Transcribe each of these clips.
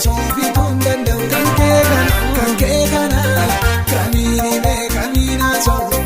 soofituun danda'u kan kee kana kamiini mee kamiina soofu.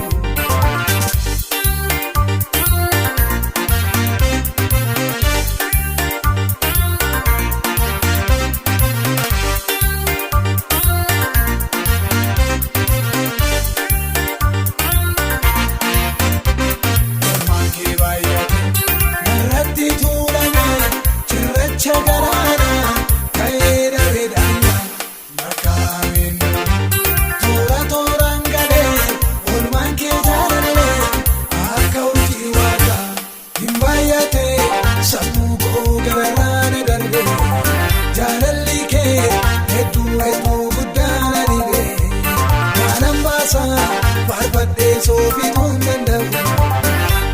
Barbadee soofituun danda'u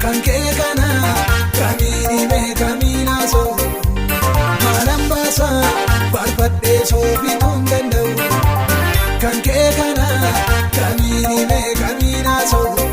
kan kee kana kamiini mee kamiina soofu. Maalaan baasa barbadee soofituun danda'u kan kee kana kamiini mee kamiina soofu.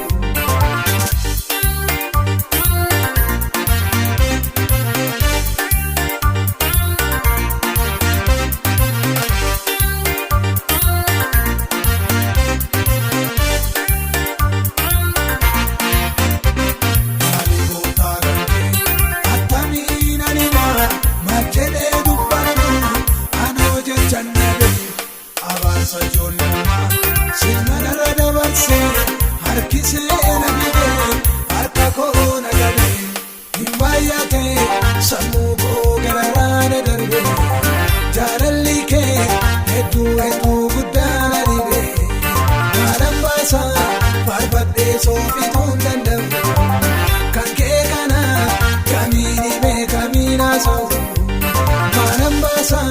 Sinarra dabarsee harkisee nabidee harka koo nagadee hin baay'atee sammuu koo gararraa darbee jaalalli kee hedduu guddaa na dhibee. Maalaan baasa barbadee soofituun danda'u kan kee kana kamiini mee kamiina soofu. Maalaan baasa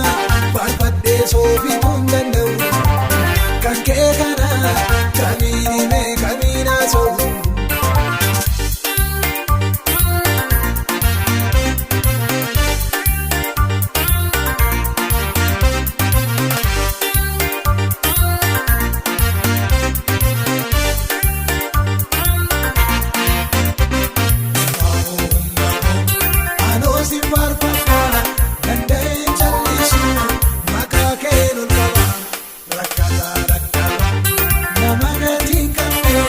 barbadee soofituun danda'u kan kee kana kamiini mee kamiina soofu. Anoo si faarfadhaa danda'een callisu maqaa kee lol qaba rakkataa nama gatiin qabnee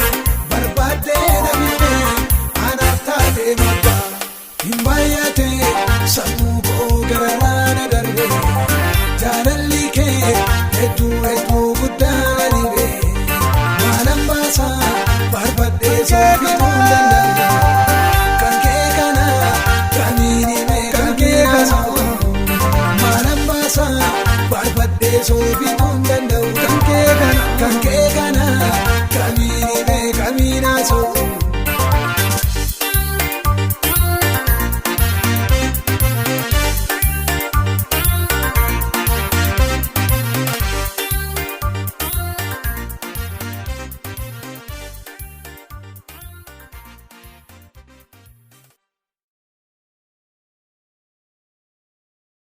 barbaadee nabidee anaaf taatee mabbaa hin baay'atee sammuu koo gararraa na darbee jaalalli kee hedduu guddaa na dhibee. Maalaan baasa barbadee soofituun danda'u kan kee kana kamiini mee kamiina soofu. Maalaan baasa barbadee soofituun